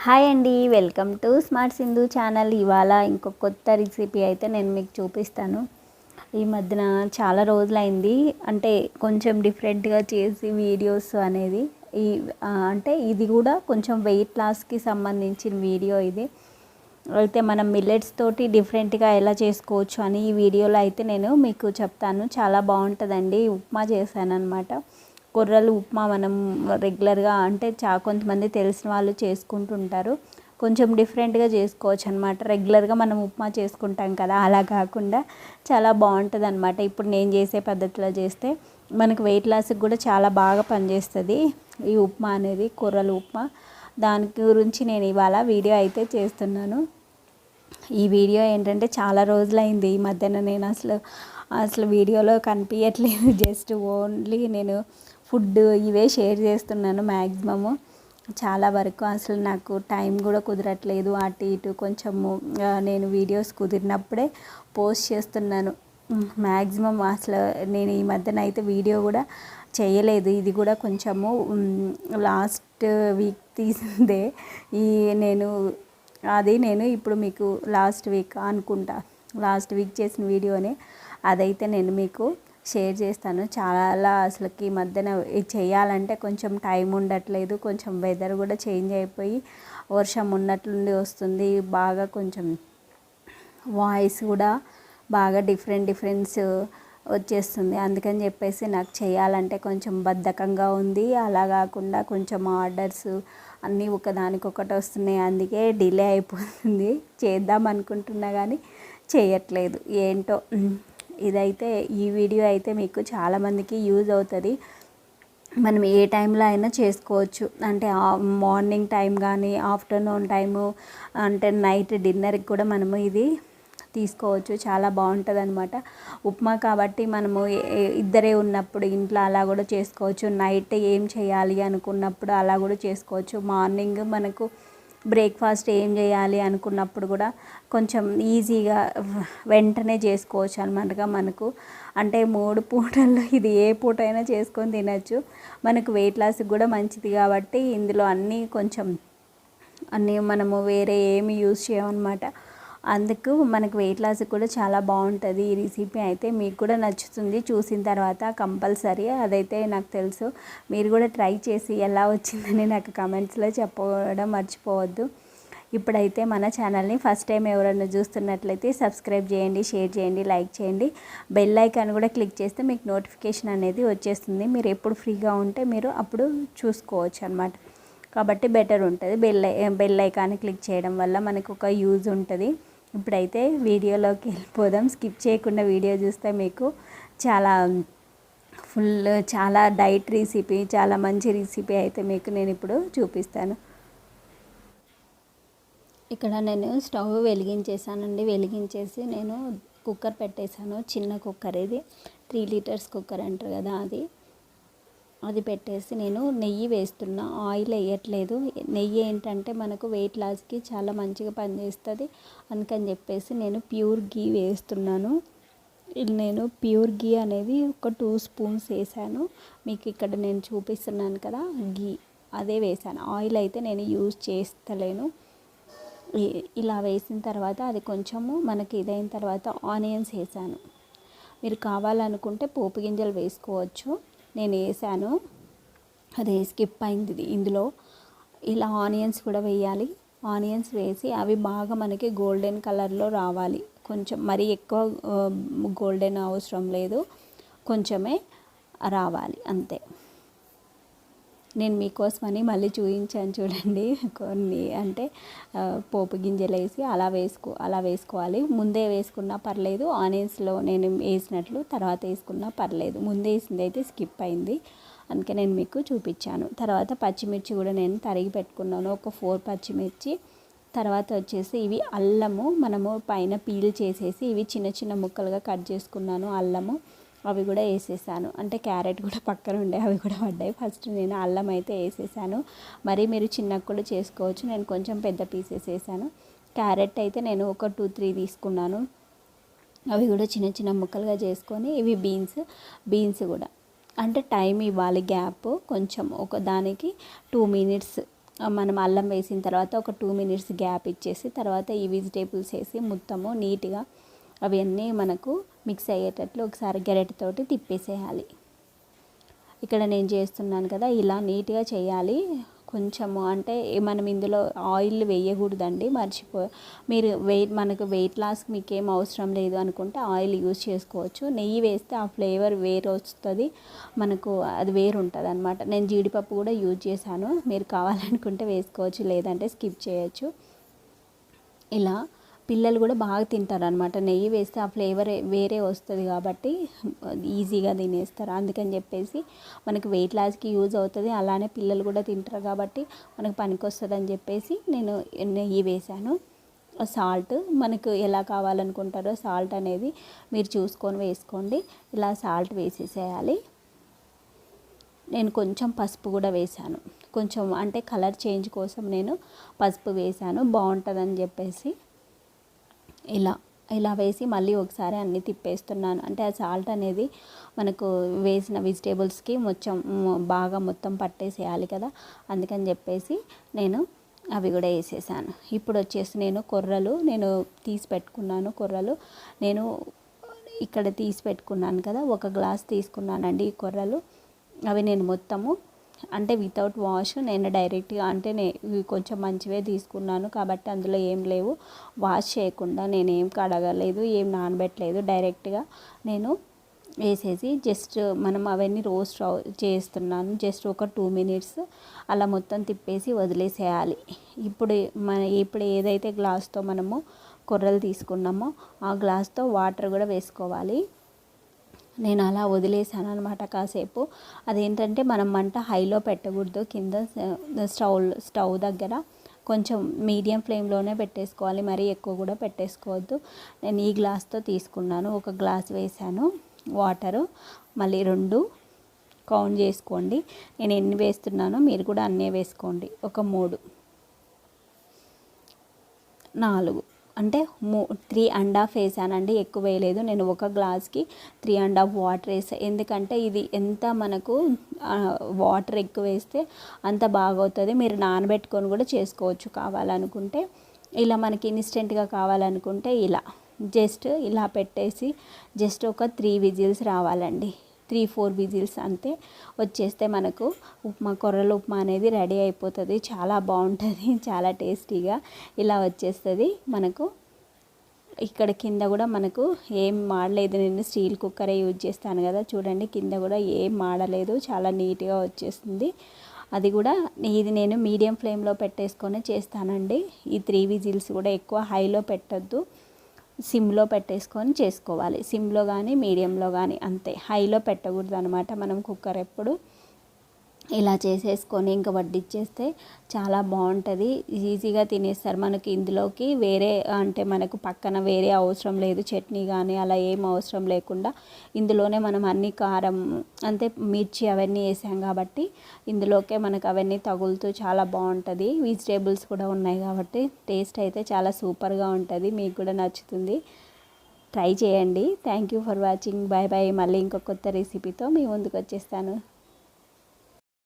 Hi అండి, welcome to smart Sindhu channel. ఇవాళ ఇంకొక కొత్త రెసిపీ అయితే నేను మీకు చూపిస్తాను. ఈ మధ్యన చాలా రోజులైంది అంటే కొంచెం డిఫరెంట్గా చేసి వీడియోస్ అనేది అంటే ఇది కూడా కొంచెం వెయిట్ లాస్కి సంబంధించిన వీడియో ఇది. అయితే మనం మిల్లెట్స్ తోటి డిఫరెంట్గా ఎలా చేసుకోవచ్చు అని ఈ వీడియోలో అయితే నేను మీకు చెప్తాను. చాలా బాగుంటుందండి. ఉప్మా చేశాను అనమాట. కొర్రలు ఉప్మా మనం రెగ్యులర్గా అంటే కొంతమంది తెలిసిన వాళ్ళు చేసుకుంటుంటారు. కొంచెం డిఫరెంట్గా చేసుకోవచ్చు అనమాట. రెగ్యులర్గా మనం ఉప్మా చేసుకుంటాం కదా, అలా కాకుండా చాలా బాగుంటుంది అనమాట. ఇప్పుడు నేను చేసే పద్ధతిలో చేస్తే మనకు వెయిట్ లాస్కి కూడా చాలా బాగా పనిచేస్తుంది ఈ ఉప్మా అనేది, కొర్రలు ఉప్మా. దాని గురించి నేను ఇవాళ వీడియో అయితే చేస్తున్నాను. ఈ వీడియో ఏంటంటే చాలా రోజులైంది ఈ మధ్యన నేను అసలు వీడియోలో కనిపించట్లేదు. జస్ట్ ఓన్లీ నేను ఫుడ్ ఇవే షేర్ చేస్తున్నాను మ్యాక్సిమము. చాలా వరకు అసలు నాకు టైం కూడా కుదరట్లేదు. అటు ఇటు కొంచెము నేను వీడియోస్ కుదిరినప్పుడే పోస్ట్ చేస్తున్నాను మ్యాక్సిమం. అసలు నేను ఈ మధ్యన అయితే వీడియో కూడా చేయలేదు. ఇది కూడా కొంచెము లాస్ట్ వీక్ తీసిందే. నేను ఇప్పుడు మీకు లాస్ట్ వీక్ అనుకుంటా, లాస్ట్ వీక్ చేసిన వీడియోనే అదైతే నేను మీకు షేర్ చేస్తాను. చాలా అసలుకి ఈ మధ్యన చేయాలంటే కొంచెం టైం ఉండట్లేదు. కొంచెం వెదర్ కూడా చేంజ్ అయిపోయి వర్షం ఉన్నట్లుండి వస్తుంది. బాగా కొంచెం వాయిస్ కూడా బాగా డిఫరెన్స్ వచ్చేస్తుంది. అందుకని చెప్పేసి నాకు చేయాలంటే కొంచెం బద్ధకంగా ఉంది. అలా కాకుండా కొంచెం ఆర్డర్స్ అన్నీ ఒకదానికొకటి వస్తున్నాయి. అందుకే డిలే అయిపోతుంది. చేద్దాం అనుకుంటున్నా కానీ చేయట్లేదు. ఏంటో ఇదైతే ఈ వీడియో అయితే మీకు చాలామందికి యూజ్ అవుతుంది. మనం ఏ టైంలో అయినా చేసుకోవచ్చు. అంటే మార్నింగ్ టైం కానీ ఆఫ్టర్నూన్ టైము అంటే నైట్ డిన్నర్కి కూడా మనము ఇది తీసుకోవచ్చు. చాలా బాగుంటుంది అనమాట. ఉప్మా కాబట్టి మనము ఇద్దరే ఉన్నప్పుడు ఇంట్లో అలా కూడా చేసుకోవచ్చు. నైట్ ఏం చేయాలి అనుకున్నప్పుడు అలా కూడా చేసుకోవచ్చు. మార్నింగ్ మనకు బ్రేక్ఫాస్ట్ ఏం చేయాలి అనుకున్నప్పుడు కూడా కొంచెం ఈజీగా వెంటనే చేసుకోవచ్చు అనమాట. మనకు అంటే 3 పూటల్లో ఇది ఏ పూట అయినా చేసుకొని తినచ్చు. మనకు వెయిట్ లాస్కి కూడా మంచిది కాబట్టి ఇందులో అన్నీ మనము వేరే ఏమి యూజ్ చేయమన్నమాట. అందుకు మనకు వెయిట్ లాస్కి కూడా చాలా బాగుంటుంది ఈ రెసిపీ. అయితే మీకు కూడా నచ్చుతుంది చూసిన తర్వాత కంపల్సరీ. అదైతే నాకు తెలుసు. మీరు కూడా ట్రై చేసి ఎలా వచ్చిందని నాకు కమెంట్స్లో చెప్పడం మర్చిపోవద్దు. ఇప్పుడైతే మన ఛానల్ని ఫస్ట్ టైం ఎవరైనా చూస్తున్నట్లయితే సబ్స్క్రైబ్ చేయండి, షేర్ చేయండి, లైక్ చేయండి. బెల్ ఐకాన్ కూడా క్లిక్ చేస్తే మీకు నోటిఫికేషన్ అనేది వచ్చేస్తుంది. మీరు ఎప్పుడు ఫ్రీగా ఉంటే మీరు అప్పుడు చూసుకోవచ్చు అనమాట. కాబట్టి బెటర్ ఉంటుంది. బెల్ ఐకాన్ క్లిక్ చేయడం వల్ల మనకు ఒక యూజ్ ఉంటుంది. ఇప్పుడైతే వీడియోలోకి వెళ్ళిపోదాం. స్కిప్ చేయకుండా వీడియో చూస్తే మీకు చాలా డైట్ రెసిపీ, చాలా మంచి రెసిపీ అయితే మీకు నేను ఇప్పుడు చూపిస్తాను. ఇక్కడ నేను స్టవ్ వెలిగించేసానండి. వెలిగించేసి నేను కుక్కర్ పెట్టేశాను. చిన్న కుక్కర్ ఇది, 3 లీటర్స్ కుక్కర్ అంటారు కదా, అది పెట్టేసి నేను నెయ్యి వేస్తున్నా. ఆయిల్ వేయట్లేదు. నెయ్యి ఏంటంటే మనకు వెయిట్ లాస్కి చాలా మంచిగా పనిచేస్తుంది. అందుకని చెప్పేసి నేను ప్యూర్ గీ వేస్తున్నాను. నేను ప్యూర్ గీ అనేది ఒక 2 స్పూన్స్ వేసాను. మీకు ఇక్కడ నేను చూపిస్తున్నాను కదా గీ, అదే వేసాను. ఆయిల్ అయితే నేను యూజ్ చేస్తలేను. ఇలా వేసిన తర్వాత అది కొంచెము మనకి ఇదైన తర్వాత ఆనియన్స్ వేసాను. మీరు కావాలనుకుంటే పోపు గింజలు వేసుకోవచ్చు. నేను వేసాను, అది స్కిప్ అయింది ఇందులో. ఇలా ఆనియన్స్ కూడా వేయాలి. ఆనియన్స్ వేసి అవి బాగా మనకి గోల్డెన్ కలర్లో రావాలి. కొంచెం మరీ ఎక్కువ గోల్డెన్ అవసరం లేదు, కొంచెమే రావాలి అంతే. నేను మీకోసమని మళ్ళీ చూపించాను చూడండి. కొన్ని అంటే పోపు గింజలు వేసి అలా వేసుకోవాలి. ముందే వేసుకున్నా పర్లేదు, ఆనియన్స్లో నేను వేసినట్లు తర్వాత వేసుకున్నా పర్లేదు. ముందే వేసింది అయితే స్కిప్ అయింది, అందుకే నేను మీకు చూపించాను. తర్వాత పచ్చిమిర్చి కూడా నేను తరిగి పెట్టుకున్నాను, ఒక 4 పచ్చిమిర్చి. తర్వాత వచ్చేసి ఇవి అల్లము మనము పైన పీల్ చేసేసి ఇవి చిన్న చిన్న ముక్కలుగా కట్ చేసుకున్నాను. అల్లము అవి కూడా వేసేసాను. అంటే క్యారెట్ కూడా పక్కన ఉండే, అవి కూడా పడ్డాయి. ఫస్ట్ నేను అల్లం అయితే వేసేసాను. మరి మీరు చిన్నగా కూడా చేసుకోవచ్చు. నేను కొంచెం పెద్ద పీసెస్ వేసాను. క్యారెట్ అయితే నేను ఒక 2-3 తీసుకున్నాను. అవి కూడా చిన్న చిన్న ముక్కలుగా చేసుకొని ఇవి బీన్స్ కూడా అంటే టైం ఇవ్వాలి, గ్యాప్ కొంచెం ఒక దానికి 2 మినిట్స్ మనం అల్లం వేసిన తర్వాత ఒక 2 మినిట్స్ గ్యాప్ ఇచ్చేసి తర్వాత ఈ వెజిటేబుల్స్ వేసి మొత్తము నీట్గా అవన్నీ మనకు మిక్స్ అయ్యేటట్లు ఒకసారి గరిటెతోటి తిప్పేసేయాలి. ఇక్కడ నేను చేస్తున్నాను కదా, ఇలా నీట్గా చేయాలి. కొంచెము అంటే మనం ఇందులో ఆయిల్ వేయకూడదండి, మీరు మనకు వెయిట్ లాస్కి మీకు ఏం అవసరం లేదు అనుకుంటే ఆయిల్ యూజ్ చేసుకోవచ్చు. నెయ్యి వేస్తే ఆ ఫ్లేవర్ వేరు వస్తుంది, మనకు అది వేరు ఉంటుంది అనమాట. నేను జీడిపప్పు కూడా యూజ్ చేశాను, మీరు కావాలనుకుంటే వేసుకోవచ్చు, లేదంటే స్కిప్ చేయొచ్చు. ఇలా పిల్లలు కూడా బాగా తింటారు అనమాట. నెయ్యి వేస్తే ఆ ఫ్లేవర్ వేరే వస్తుంది కాబట్టి ఈజీగా తినేస్తారు. అందుకని చెప్పేసి మనకు వెయిట్ లాస్కి యూజ్ అవుతుంది, అలానే పిల్లలు కూడా తింటారు కాబట్టి మనకు పనికి వస్తుంది అని చెప్పేసి నేను నెయ్యి వేశాను. సాల్ట్ మనకు ఎలా కావాలనుకుంటారో సాల్ట్ అనేది మీరు చూసుకొని వేసుకోండి. ఇలా సాల్ట్ వేసేసేయాలి. నేను కొంచెం పసుపు కూడా వేశాను, కొంచెం అంటే కలర్ చేంజ్ కోసం నేను పసుపు వేశాను, బాగుంటుందని చెప్పేసి. ఇలా వేసి మళ్ళీ ఒకసారి అన్నీ తిప్పేస్తున్నాను. అంటే ఆ సాల్ట్ అనేది మనకు వేసిన వెజిటేబుల్స్కి బాగా మొత్తం పట్టేసేయాలి కదా, అందుకని చెప్పేసి నేను అవి కూడా వేసేసాను. ఇప్పుడు వచ్చేసి నేను తీసి పెట్టుకున్నాను. నేను ఇక్కడ తీసి పెట్టుకున్నాను కదా, 1 గ్లాస్ తీసుకున్నానండి ఈ కొర్రలు. అవి నేను మొత్తము అంటే వితౌట్ వాష్ నేను డైరెక్ట్గా అంటే కొంచెం మంచివే తీసుకున్నాను కాబట్టి అందులో ఏం లేవు, వాష్ చేయకుండా నేను ఏం కడగలేదు, ఏం నానబెట్టలేదు, డైరెక్ట్గా నేను వేసేసి జస్ట్ మనం అవన్నీ రోస్ట్ చేస్తున్నాను. జస్ట్ ఒక 2 మినిట్స్ అలా మొత్తం తిప్పేసి వదిలేసేయాలి. ఇప్పుడు ఏదైతే గ్లాస్తో మనము కొర్రలు తీసుకున్నామో ఆ గ్లాస్తో వాటర్ కూడా వేసుకోవాలి. నేను అలా వదిలేసాను అనమాట కాసేపు. అదేంటంటే మనం మంట హైలో పెట్టకూడదు, కింద స్టవ్ దగ్గర కొంచెం మీడియం ఫ్లేమ్లోనే పెట్టేసుకోవాలి, మరీ ఎక్కువ కూడా పెట్టేసుకోవద్దు. నేను ఈ గ్లాస్తో తీసుకున్నాను, 1 గ్లాస్ వేసాను వాటరు. మళ్ళీ 2 కౌంట్ చేసుకోండి, నేను ఎన్ని వేస్తున్నానో మీరు కూడా అన్నీ వేసుకోండి. ఒక 3 4 అంటే 3.5 వేసానండి, ఎక్కువ వేయలేదు. నేను 1 గ్లాస్కి 3.5 వాటర్ వేసాను, ఎందుకంటే ఇది ఎంత మనకు వాటర్ ఎక్కువ వేస్తే అంత బాగవుతుంది. మీరు నానబెట్టుకొని కూడా చేసుకోవచ్చు కావాలనుకుంటే. ఇలా మనకి ఇన్స్టెంట్గా కావాలనుకుంటే జస్ట్ ఇలా పెట్టేసి జస్ట్ ఒక 3 విజిల్స్ రావాలండి, 3-4 విజిల్స్ అంతే వచ్చేస్తే మనకు కొర్రల ఉప్మా అనేది రెడీ అయిపోతుంది. చాలా బాగుంటుంది, చాలా టేస్టీగా ఇలా వచ్చేస్తుంది మనకు. ఇక్కడ కింద కూడా మనకు ఏం మాడలేదు, నేను స్టీల్ కుక్కరే యూజ్ చేస్తాను కదా, చూడండి కింద కూడా ఏం మాడలేదు, చాలా నీట్గా వచ్చేస్తుంది. అది కూడా ఇది నేను మీడియం ఫ్లేమ్లో పెట్టేసుకొని చేస్తానండి. ఈ 3 విజిల్స్ కూడా ఎక్కువ హైలో పెట్టద్దు, సిమ్లో పెట్టేసుకొని చేసుకోవాలి. సిమ్లో కానీ మీడియంలో కానీ అంతే, హైలో పెట్టకూడదు అనమాట మనం కుక్కర్ ఎప్పుడు. ఇలా చేసేసుకొని ఇంకా వడ్డిచ్చేస్తే చాలా బాగుంటుంది, ఈజీగా తినేస్తారు. మనకి ఇందులోకి వేరే అంటే మనకు పక్కన వేరే అవసరం లేదు, చట్నీ కానీ అలా ఏం అవసరం లేకుండా ఇందులోనే మనం అన్ని కారం అంటే మిర్చి అవన్నీ వేసాం కాబట్టి ఇందులోకే మనకు అవన్నీ తగులుతూ చాలా బాగుంటుంది. వెజిటేబుల్స్ కూడా ఉన్నాయి కాబట్టి టేస్ట్ అయితే చాలా సూపర్గా ఉంటుంది, మీకు కూడా నచ్చుతుంది. ట్రై చేయండి. Thank you for watching. Bye bye. మళ్ళీ ఇంకో కొత్త రెసిపీతో మీ ముందుకు వచ్చేస్తాను.